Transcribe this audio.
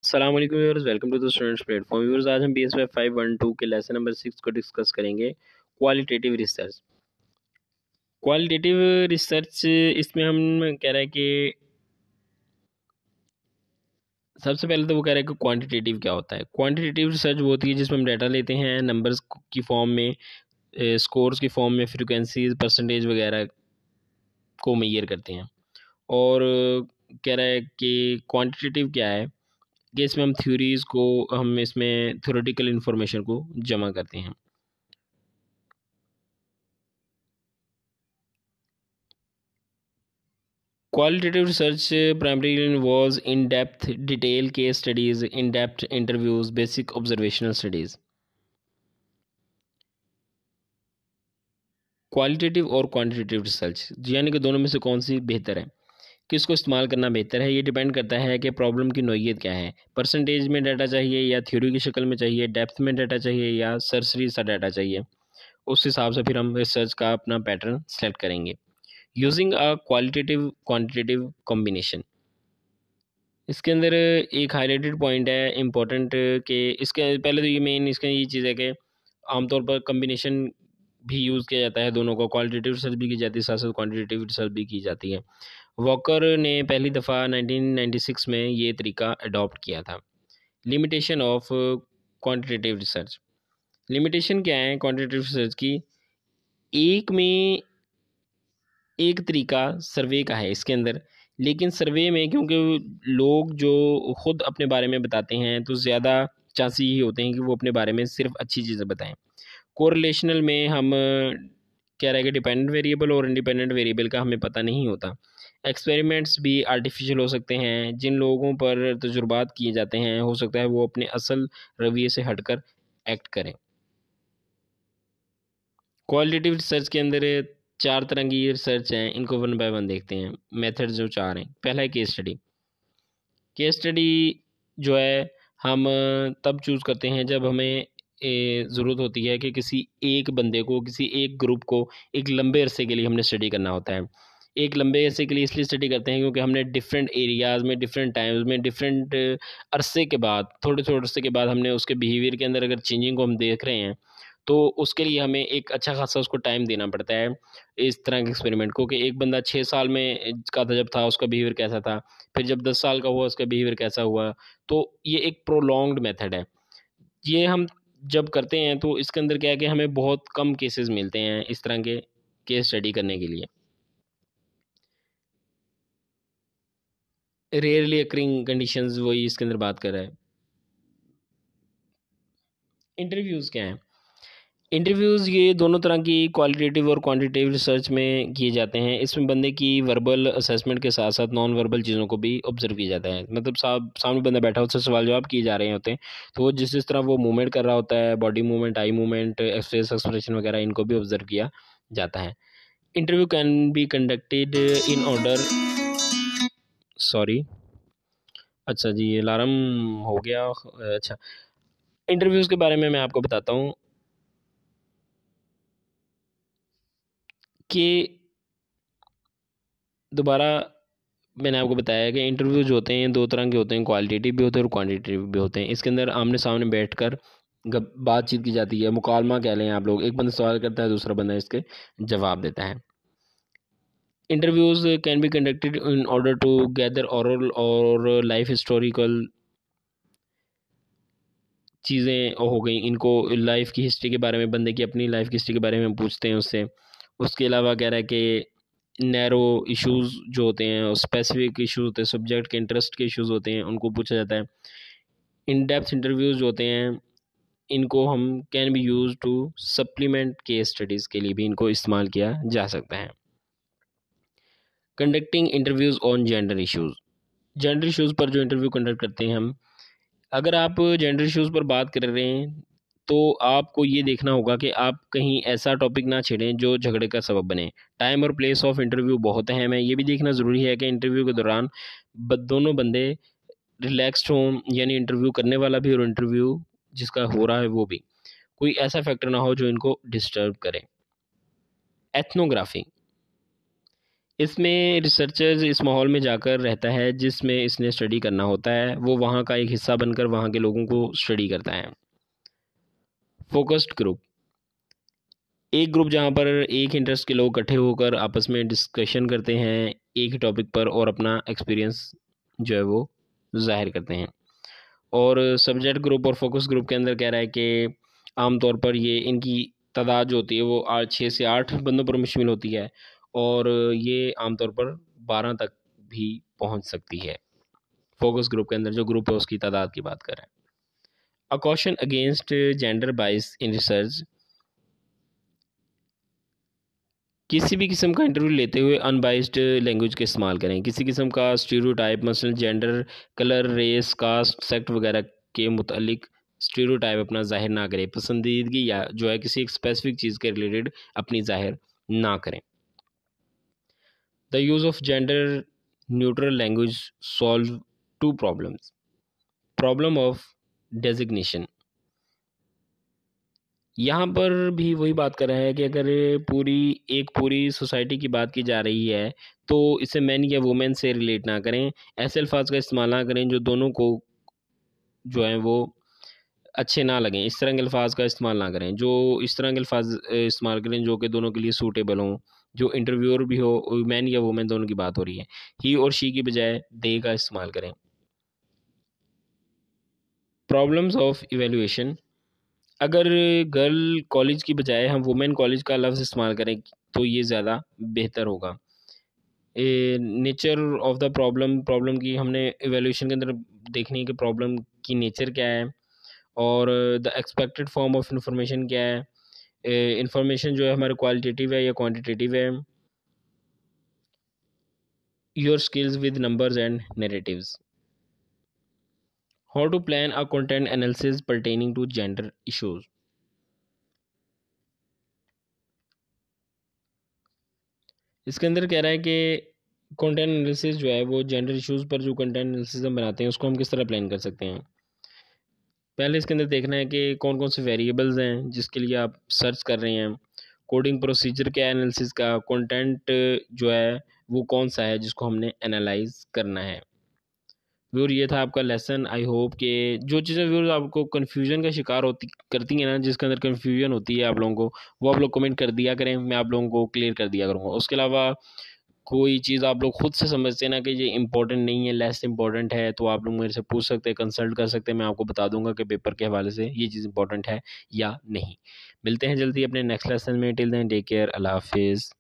अस्सलाम वालेकुम viewers, welcome to the students platform. Viewers, आज हम BSY 512 के लेसन नंबर 6 को डिस्कस करेंगे, क्वालिटेटिव रिसर्च। क्वालिटेटिव रिसर्च इसमें हम कह रहे हैं कि सबसे पहले तो वो कह रहे हैं कि क्वांटिटेटिव क्या होता है। क्वांटिटेटिव रिसर्च वो होती है जिसमें हम डाटा लेते हैं नंबर्स की फॉर्म में, स्कोर्स की फॉर्म में, फ्रिक्वेंसीज, परसेंटेज वगैरह को मेजर करते हैं। और कह रहा है कि क्वांटिटेटिव क्या है कि इसमें हम थ्योरीज़ को, हम इसमें थ्योरेटिकल इंफॉर्मेशन को जमा करते हैं। Qualitative research primarily involves in-depth, detailed case studies, in-depth interviews, basic observational studies. Qualitative और क्वांटिटेटिव रिसर्च यानी कि दोनों में से कौन सी बेहतर है, किसको इस्तेमाल करना बेहतर है, ये डिपेंड करता है कि प्रॉब्लम की नौइयत क्या है। परसेंटेज में डाटा चाहिए या थ्योरी की शक्ल में चाहिए, डेप्थ में डाटा चाहिए या सरसरी सा डाटा चाहिए। उस हिसाब से फिर हम रिसर्च का अपना पैटर्न सेलेक्ट करेंगे using a qualitative quantitative combination. इसके अंदर एक हाईलाइटेड पॉइंट है इम्पोर्टेंट कि इसके पहले तो ये मेन इसका ये चीज़ है कि आमतौर पर कम्बिनेशन भी यूज़ किया जाता है, दोनों को क्वालिटेटिव रिसर्च भी की जाती है, साथ साथ क्वांटिटेटिव रिसर्च भी की जाती है। वॉकर ने पहली दफ़ा 1996 में ये तरीका अडॉप्ट किया था। Limitation of quantitative research. Limitation क्या है क्वांटिटेटिव रिसर्च की? एक में एक तरीका सर्वे का है इसके अंदर, लेकिन सर्वे में क्योंकि लोग जो खुद अपने बारे में बताते हैं तो ज़्यादा चांसेस यही होते हैं कि वो अपने बारे में सिर्फ अच्छी चीज़ें बताएं। कोरिलेशनल में हम कह रहे हैं कि डिपेंडेंट वेरिएबल और इंडिपेंडेंट वेरिएबल का हमें पता नहीं होता। एक्सपेरिमेंट्स भी आर्टिफिशियल हो सकते हैं। जिन लोगों पर तजुर्बात किए जाते हैं हो सकता है वो अपने असल रवैये से हटकर एक्ट करें। क्वालिटेटिव रिसर्च के अंदर चार तरह की रिसर्च हैं, इनको वन बाय वन देखते हैं। मेथड जो चार हैं, पहला है केस स्टडी। केस स्टडी जो है हम तब चूज़ करते हैं जब हमें ज़रूरत होती है कि किसी एक बंदे को, किसी एक ग्रुप को एक लंबे अरसे के लिए हमने स्टडी करना होता है। एक लंबे अरसे के लिए इसलिए स्टडी करते हैं क्योंकि हमने डिफरेंट एरियाज़ में, डिफरेंट टाइम्स में, डिफरेंट अरसे के बाद, थोड़े थोड़े अरसे के बाद हमने उसके बिहेवियर के अंदर अगर चेंजिंग को हम देख रहे हैं तो उसके लिए हमें एक अच्छा खासा उसको टाइम देना पड़ता है इस तरह के एक्सपेरिमेंट को। कि एक बंदा 6 साल में का था जब था, उसका बिहेवियर कैसा था, फिर जब 10 साल का हुआ उसका बिहेवियर कैसा हुआ। तो ये एक प्रोलॉन्ग्ड मेथड है। ये हम जब करते हैं तो इसके अंदर क्या है कि हमें बहुत कम केसेस मिलते हैं इस तरह के केस स्टडी करने के लिए। रेयरली अकरिंग कंडीशंस वही इसके अंदर बात कर रहा है। इंटरव्यूज़ क्या हैं? इंटरव्यूज़ ये दोनों तरह की क्वालिटेटिव और क्वांटिटेटिव रिसर्च में किए जाते हैं। इसमें बंदे की वर्बल असेसमेंट के साथ साथ नॉन वर्बल चीज़ों को भी ऑब्जर्व किया जाता है। मतलब सामने बंदा बैठा हो, उससे सवाल जवाब किए जा रहे होते हैं, तो वो जिस तरह वो मूवमेंट कर रहा होता है, body movement, eye movement, face expression वगैरह, इनको भी ऑब्जर्व किया जाता है। Interview can be conducted in order, sorry, अच्छा जी ये अलार्म हो गया। अच्छा, इंटरव्यूज़ के बारे में मैं आपको बताता हूँ कि दोबारा मैंने आपको बताया कि इंटरव्यू जो होते हैं दो तरह के होते हैं, क्वालिटेटिव भी होते हैं और क्वांटिटेटिव भी होते हैं। इसके अंदर आमने सामने बैठकर बातचीत की जाती है, मुकालमा कह लें आप लोग। एक बंदा सवाल करता है, दूसरा बंदा इसके जवाब देता है। Interviews can be conducted in order to gather oral और लाइफ हिस्टोरिकल चीज़ें हो गई। इनको लाइफ की हिस्ट्री के बारे में, बंदे की अपनी लाइफ की हिस्ट्री के बारे में पूछते हैं उससे। उसके अलावा कह रहा है कि नैरो इश्यूज़ जो होते हैं और स्पेसिफिक इश्यूज होते हैं, सब्जेक्ट के इंटरेस्ट के इश्यूज़ होते हैं, उनको पूछा जाता है। इन डेप्थ इंटरव्यूज़ जो होते हैं इनको हम can be use to supplement case studies के लिए भी इनको इस्तेमाल किया जा सकता है। Conducting interviews on gender issues. Gender issues पर जो इंटरव्यू कंडक्ट करते हैं हम, अगर आप जेंडर इश्यूज़ पर बात कर रहे हैं तो आपको ये देखना होगा कि आप कहीं ऐसा टॉपिक ना छेड़ें जो झगड़े का सबब बने। टाइम और प्लेस ऑफ इंटरव्यू बहुत अहम है। ये भी देखना ज़रूरी है कि इंटरव्यू के दौरान दोनों बंदे रिलैक्स्ड हों, यानी इंटरव्यू करने वाला भी और इंटरव्यू जिसका हो रहा है वो भी। कोई ऐसा फैक्टर ना हो जो इनको डिस्टर्ब करे। एथनोग्राफी, इसमें रिसर्चर्स इस माहौल में जाकर रहता है जिसमें इसने स्टडी करना होता है, वो वहाँ का एक हिस्सा बनकर वहाँ के लोगों को स्टडी करता है। फोकस्ड ग्रुप, एक ग्रुप जहाँ पर एक इंटरेस्ट के लोग इकट्ठे होकर आपस में डिस्कशन करते हैं एक ही टॉपिक पर और अपना एक्सपीरियंस जो है वो जाहिर करते हैं। और सब्जेक्ट ग्रुप और फोकस ग्रुप के अंदर कह रहा है कि आमतौर पर ये इनकी तादाद जो होती है वो 6 से 8 बंदों पर मुश्तमिल होती है और ये आमतौर पर 12 तक भी पहुंच सकती है। फोकस ग्रुप के अंदर जो ग्रुप है उसकी तादाद की बात कर रहे हैं। अ कॉशन अगेंस्ट जेंडर बाइस इन रिसर्च, किसी भी किस्म का इंटरव्यू लेते हुए अनबाइस्ड लैंग्वेज का इस्तेमाल करें। किसी किस्म का स्टीरियोटाइप मसलन gender, colour, race, caste, sect वगैरह के मुतालिक स्टीरियोटाइप अपना जाहिर ना करें। पसंदीदगी या जो है किसी एक स्पेसिफिक चीज़ के रिलेटेड अपनी जाहिर ना करें। The use of gender neutral language solve 2 problems. Problem of designation, यहाँ पर भी वही बात कर रहा है कि अगर पूरी सोसाइटी की बात की जा रही है तो इसे मैन या वुमेन से रिलेट ना करें। ऐसे अल्फाज का इस्तेमाल ना करें जो दोनों को जो है वो अच्छे ना लगें। इस तरह के अल्फाज का इस्तेमाल ना करें, जो इस तरह के अल्फाज इस्तेमाल करें जो कि दोनों के लिए सूटेबल हों, जो इंटरव्यूअर भी हो, मैन या वुमेन दोनों की बात हो रही है। ही और शी की बजाय दे का इस्तेमाल करें। प्रॉब्लम्स ऑफ इवेल्युएशन, अगर गर्ल कॉलेज की बजाय हम वुमेन कॉलेज का लफ्ज़ इस्तेमाल करें तो ये ज़्यादा बेहतर होगा। Nature of the problem, problem की हमने इवैल्यूएशन के अंदर देखनी है कि प्रॉब्लम की नेचर क्या है और the expected form of information क्या है। इंफॉर्मेशन जो है हमारे क्वालिटेटिव है या क्वांटिटेटिव है। Your skills with numbers and narratives. How to plan a content analysis pertaining to gender issues. इसके अंदर कह रहा है कि कंटेंट एनालिसिस जो है वो जेंडर इश्यूज़ पर जो कंटेंट एनालिसिस हम बनाते हैं उसको हम किस तरह प्लान कर सकते हैं। पहले इसके अंदर देखना है कि कौन कौन से वेरिएबल्स हैं जिसके लिए आप सर्च कर रहे हैं। कोडिंग प्रोसीजर क्या है एनालिसिस का, कंटेंट जो है वो कौन सा है जिसको हमने एनालाइज करना है। व्यूअर ये था आपका लेसन। आई होप कि जो चीज़ें व्यूअर आपको कन्फ्यूजन का शिकार होती करती हैं ना, जिसके अंदर कन्फ्यूजन होती है आप लोगों को, वो आप लोग कमेंट कर दिया करें, मैं आप लोगों को क्लियर कर दिया करूँगा। उसके अलावा कोई चीज़ आप लोग खुद से समझते हैं ना कि ये इंपॉर्टेंट नहीं है, लेस इंपॉर्टेंट है, तो आप लोग मेरे से पूछ सकते हैं, कंसल्ट कर सकते हैं। मैं आपको बता दूंगा कि पेपर के हवाले से ये चीज़ इंपॉर्टेंट है या नहीं। मिलते हैं जल्दी अपने नेक्स्ट लेसन में। टिल देन टेक केयर, अल्लाह हाफिज़।